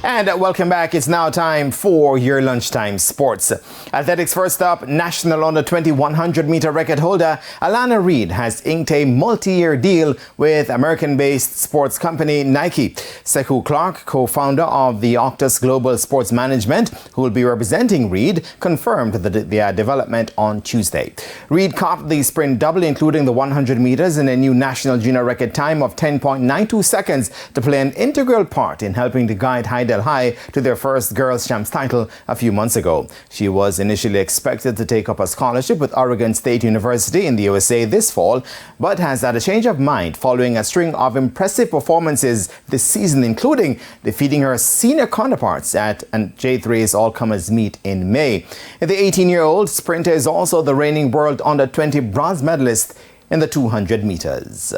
And welcome back. It's now time for your lunchtime sports. Athletics first up, national under 20 100-meter record holder Alana Reid has inked a multi-year deal with American-based sports company Nike. Sekou Clark, co-founder of the Octus Global Sports Management, who will be representing Reid, confirmed their development on Tuesday. Reid copped the sprint double, including the 100 meters in a new national junior record time of 10.92 seconds to play an integral part in helping to guide Hydel High to their first girls' champs title a few months ago. She was initially expected to take up a scholarship with Oregon State University in the USA this fall, but has had a change of mind following a string of impressive performances this season, including defeating her senior counterparts at J3's All-Comers meet in May. The 18-year-old sprinter is also the reigning world under-20 bronze medalist in the 200 meters.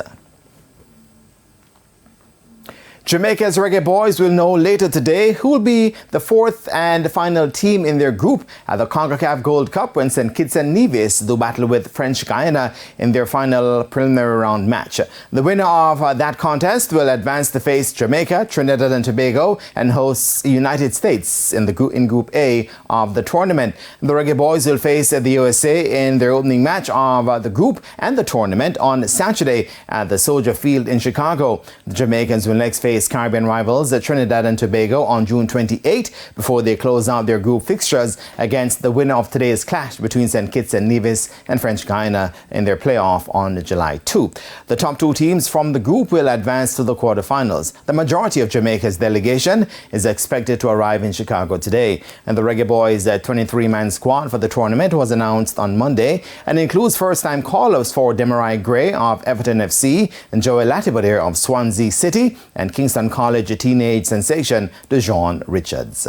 Jamaica's Reggae Boys will know later today who will be the fourth and final team in their group at the CONCACAF Gold Cup when St. Kitts and Nevis do battle with French Guiana in their final preliminary round match. The winner of that contest will advance to face Jamaica, Trinidad and Tobago, and host United States in Group A of the tournament. The Reggae Boys will face the USA in their opening match of the group and the tournament on Saturday at the Soldier Field in Chicago. The Jamaicans will next face Caribbean rivals Trinidad and Tobago on June 28 before they close out their group fixtures against the winner of today's clash between St. Kitts and Nevis and French Guiana in their playoff on July 2. The top two teams from the group will advance to the quarterfinals. The majority of Jamaica's delegation is expected to arrive in Chicago today, and the Reggae Boys' 23-man squad for the tournament was announced on Monday and includes first-time call-ups for Demarai Gray of Everton FC and Joey Latibodier of Swansea City and Kingston College teenage sensation DeJean Richards.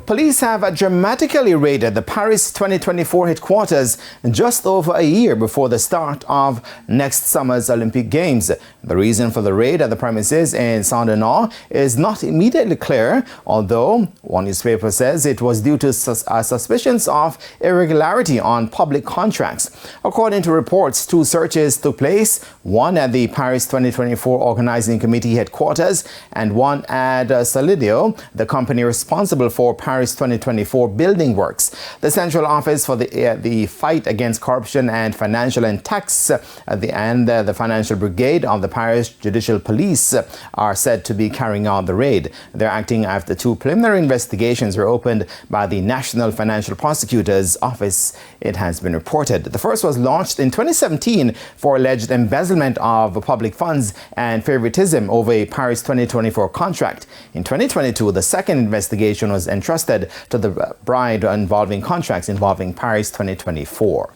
Police have dramatically raided the Paris 2024 headquarters just over a year before the start of next summer's Olympic Games. The reason for the raid at the premises in Saint-Denis is not immediately clear, although one newspaper says it was due to suspicions of irregularity on public contracts. According to reports, two searches took place, one at the Paris 2024 Organizing Committee headquarters and one at Solidio, the company responsible for Paris 2024 building works. The Central Office for the Fight Against Corruption and Financial and Tax and the Financial Brigade of the Paris Judicial Police are said to be carrying out the raid. They're acting after two preliminary investigations were opened by the National Financial Prosecutor's Office, it has been reported. The first was launched in 2017 for alleged embezzlement of public funds and favoritism over a Paris 2024 contract. In 2022, the second investigation was entrusted to the bride involving contracts involving Paris 2024.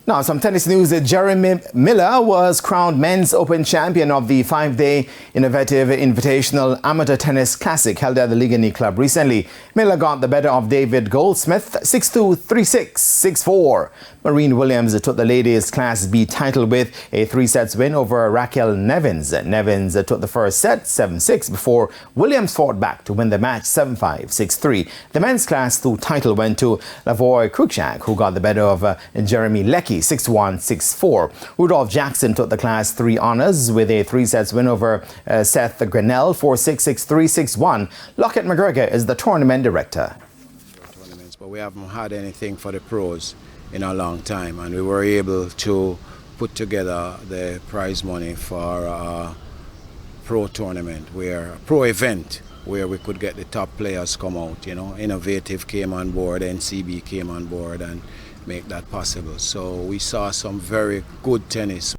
Now, some tennis news. Jeremy Miller was crowned Men's Open champion of the 5-day innovative invitational amateur tennis classic held at the Ligani Club recently. Miller got the better of David Goldsmith 6-2, 3-6, 6-4. Maureen Williams took the ladies' Class B title with a 3-set win over Raquel Nevins. Nevins took the first set 7-6 before Williams fought back to win the match 7-5, 6-3. The men's Class 2 title went to Lavoy Cruikshank, who got the better of Jeremy Leckie 6-1, 6-4. Rudolph Jackson took the Class 3 honors with a 3-set win over Seth Grinnell 4-6, 6-3, 6-1. Lockett McGregor is the tournament director. But we haven't had anything for the pros in a long time, and we were able to put together the prize money for a pro tournament, a pro event where we could get the top players come out. You know, Innovative came on board, NCB came on board and make that possible. So we saw some very good tennis.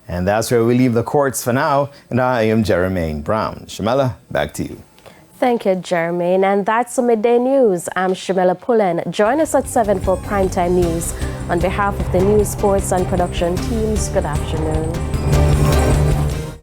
And that's where we leave the courts for now. And I am Jermaine Brown. Shamela, back to you. Thank you, Jermaine. And that's the Midday News. I'm Shamela Pullen. Join us at 7 for Primetime News. On behalf of the news, sports and production teams, good afternoon.